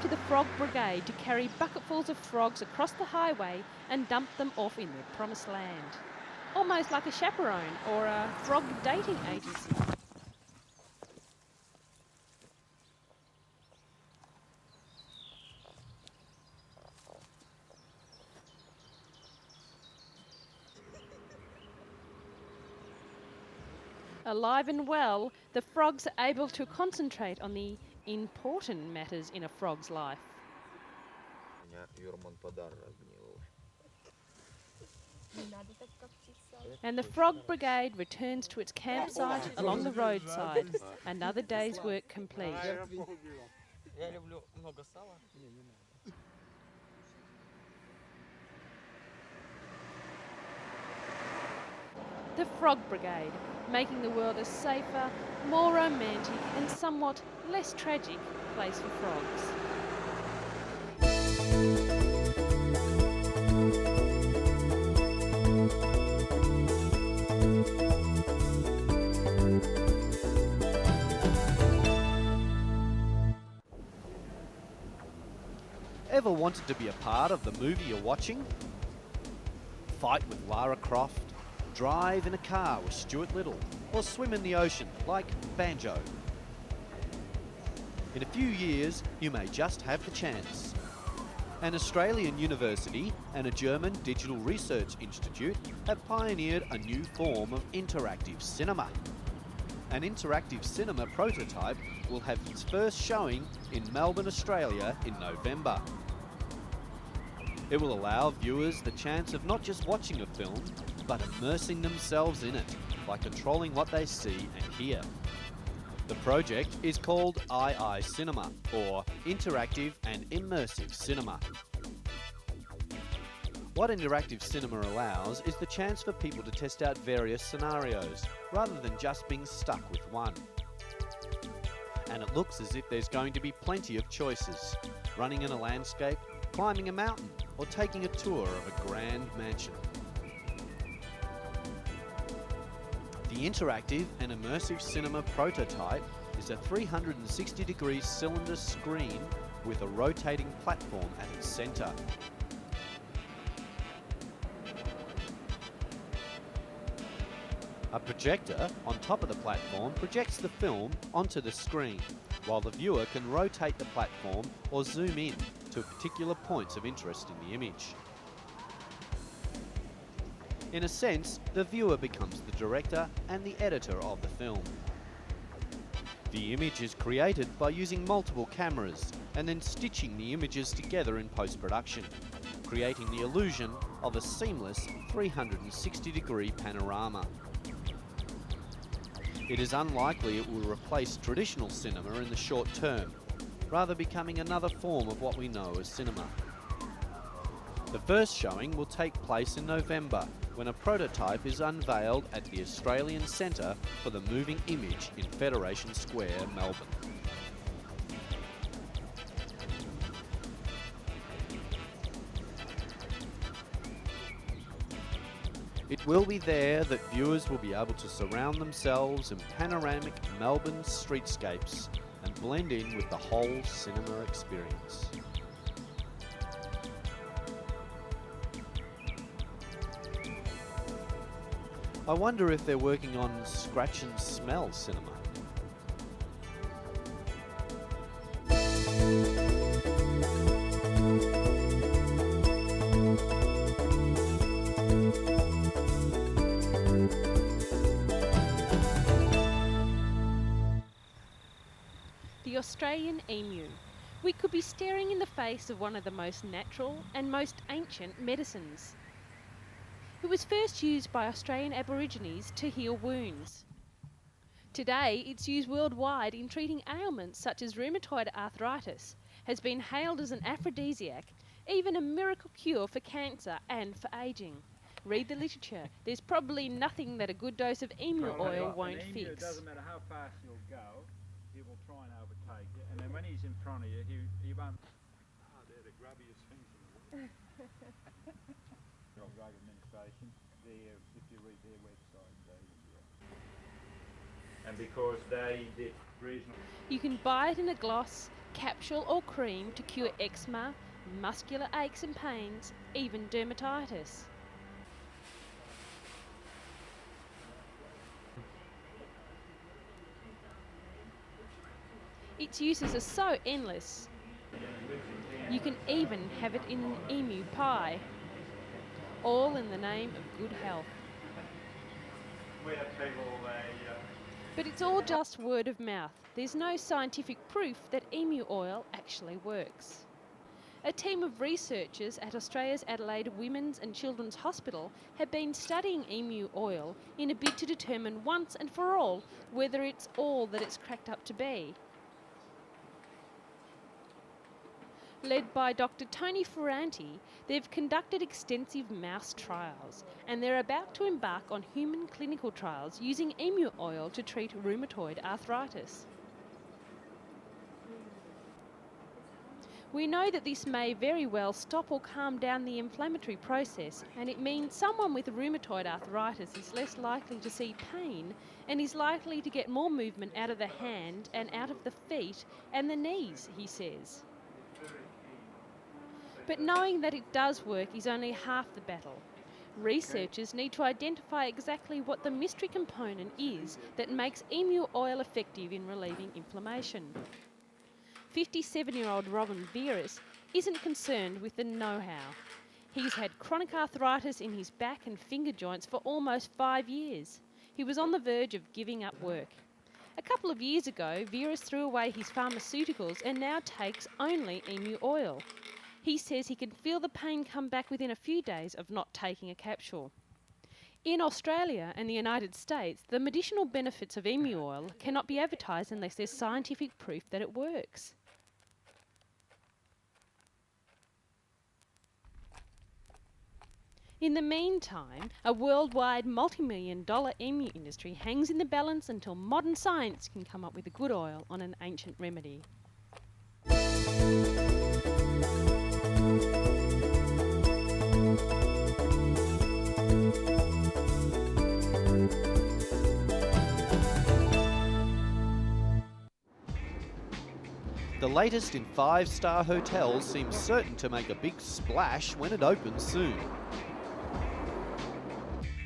the Frog Brigade to carry bucketfuls of frogs across the highway and dump them off in their promised land. Almost like a chaperone or a frog dating agency. Alive and well, the frogs are able to concentrate on the important matters in a frog's life. And the Frog Brigade returns to its campsite along the roadside. Another day's work complete. The Frog Brigade, making the world a safer, more romantic and somewhat less tragic place for frogs. Ever wanted to be a part of the movie you're watching? Fight with Lara Croft, drive in a car with Stuart Little, or swim in the ocean like Banjo? In a few years, you may just have the chance. An Australian university and a German digital research institute have pioneered a new form of interactive cinema. An interactive cinema prototype will have its first showing in Melbourne, Australia in November. It will allow viewers the chance of not just watching a film, but immersing themselves in it by controlling what they see and hear. The project is called II Cinema, or Interactive and Immersive Cinema. What interactive cinema allows is the chance for people to test out various scenarios, rather than just being stuck with one. And it looks as if there's going to be plenty of choices: running in a landscape, climbing a mountain, or taking a tour of a grand mansion. The interactive and immersive cinema prototype is a 360-degree cylinder screen with a rotating platform at its centre. A projector on top of the platform projects the film onto the screen, while the viewer can rotate the platform or zoom in to particular points of interest in the image. In a sense, the viewer becomes the director and the editor of the film. The image is created by using multiple cameras and then stitching the images together in post-production, creating the illusion of a seamless 360-degree panorama. It is unlikely it will replace traditional cinema in the short term, rather becoming another form of what we know as cinema. The first showing will take place in November, when a prototype is unveiled at the Australian Centre for the Moving Image in Federation Square, Melbourne. It will be there that viewers will be able to surround themselves in panoramic Melbourne streetscapes and blend in with the whole cinema experience. I wonder if they're working on scratch and smell cinema. The Australian emu. We could be staring in the face of one of the most natural and most ancient medicines. It was first used by Australian Aborigines to heal wounds. Today, it's used worldwide in treating ailments such as rheumatoid arthritis, has been hailed as an aphrodisiac, even a miracle cure for cancer and for ageing. Read the literature. There's probably nothing that a good dose of emu oil won't fix. It doesn't matter how fast you'll go, he will try and overtake you. And then when he's in front of you, he won't... Ah, they're the grubbiest things in the world. Drug Administration, if you read their website, and because they did reasonable... You can buy it in a gloss, capsule or cream to cure eczema, muscular aches and pains, even dermatitis. Its uses are so endless. You can even have it in an emu pie, all in the name of good health. But it's all just word of mouth. There's no scientific proof that emu oil actually works. A team of researchers at Australia's Adelaide Women's and Children's Hospital have been studying emu oil in a bid to determine once and for all whether it's all that it's cracked up to be. Led by Dr. Tony Ferranti, they've conducted extensive mouse trials and they're about to embark on human clinical trials using emu oil to treat rheumatoid arthritis. We know that this may very well stop or calm down the inflammatory process, and it means someone with rheumatoid arthritis is less likely to see pain and is likely to get more movement out of the hand and out of the feet and the knees, he says. But knowing that it does work is only half the battle. Researchers need to identify exactly what the mystery component is that makes emu oil effective in relieving inflammation. 57-year-old Robin Veras isn't concerned with the know-how. He's had chronic arthritis in his back and finger joints for almost 5 years. He was on the verge of giving up work. A couple of years ago, Veras threw away his pharmaceuticals and now takes only emu oil. He says he can feel the pain come back within a few days of not taking a capsule. In Australia and the United States, the medicinal benefits of emu oil cannot be advertised unless there's scientific proof that it works. In the meantime, a worldwide multi-million-dollar emu industry hangs in the balance until modern science can come up with a good oil on an ancient remedy. The latest in 5-star hotels seems certain to make a big splash when it opens soon.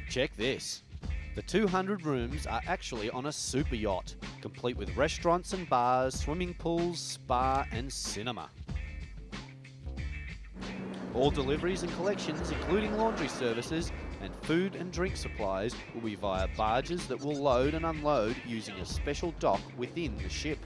Check this. The 200 rooms are actually on a super yacht, complete with restaurants and bars, swimming pools, spa and cinema. All deliveries and collections, including laundry services and food and drink supplies, will be via barges that will load and unload using a special dock within the ship.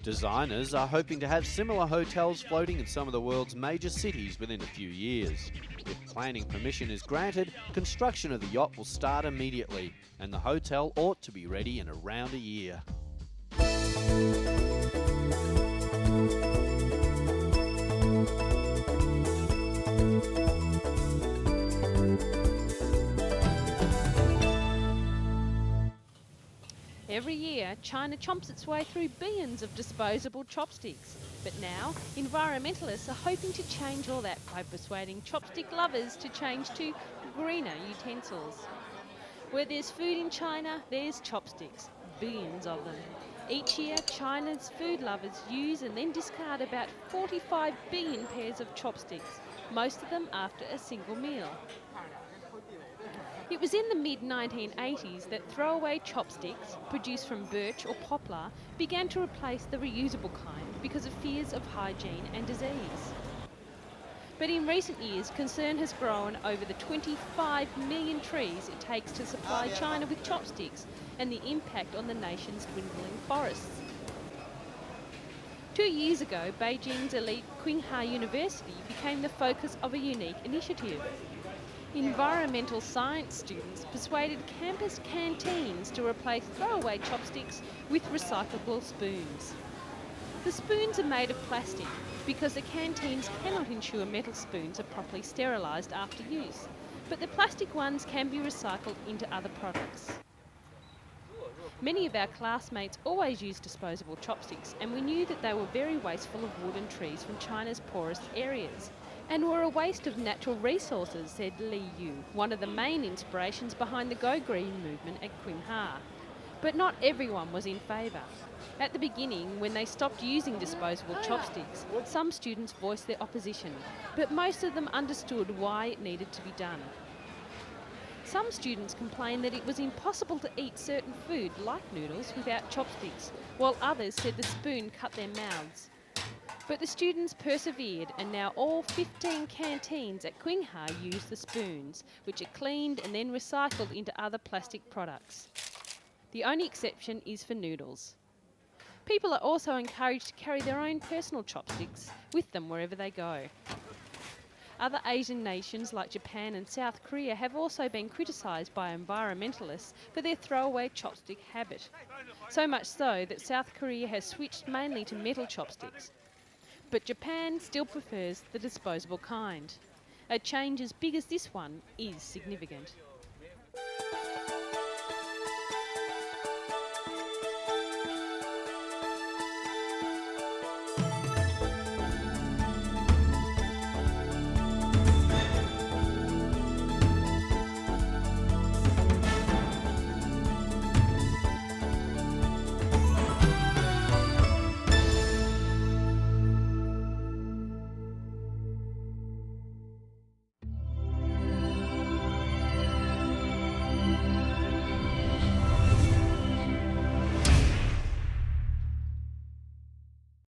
Designers are hoping to have similar hotels floating in some of the world's major cities within a few years. If planning permission is granted, construction of the yacht will start immediately, and the hotel ought to be ready in around a year. Every year, China chomps its way through billions of disposable chopsticks. But now, environmentalists are hoping to change all that by persuading chopstick lovers to change to greener utensils. Where there's food in China, there's chopsticks, billions of them. Each year, China's food lovers use and then discard about 45 billion pairs of chopsticks, most of them after a single meal. It was in the mid-1980s that throwaway chopsticks, produced from birch or poplar, began to replace the reusable kind because of fears of hygiene and disease. But in recent years, concern has grown over the 25 million trees it takes to supply China with chopsticks and the impact on the nation's dwindling forests. 2 years ago, Beijing's elite Tsinghua University became the focus of a unique initiative. Environmental science students persuaded campus canteens to replace throwaway chopsticks with recyclable spoons. The spoons are made of plastic because the canteens cannot ensure metal spoons are properly sterilised after use, but the plastic ones can be recycled into other products. Many of our classmates always used disposable chopsticks, and we knew that they were very wasteful of wood and trees from China's poorest areas, and were a waste of natural resources, said Li Yu, one of the main inspirations behind the Go Green movement at Tsinghua. But not everyone was in favour. At the beginning, when they stopped using disposable chopsticks, some students voiced their opposition, but most of them understood why it needed to be done. Some students complained that it was impossible to eat certain food, like noodles, without chopsticks, while others said the spoon cut their mouths. But the students persevered, and now all 15 canteens at Quingha use the spoons, which are cleaned and then recycled into other plastic products. The only exception is for noodles. People are also encouraged to carry their own personal chopsticks with them wherever they go. Other Asian nations like Japan and South Korea have also been criticised by environmentalists for their throwaway chopstick habit. So much so that South Korea has switched mainly to metal chopsticks. But Japan still prefers the disposable kind. A change as big as this one is significant.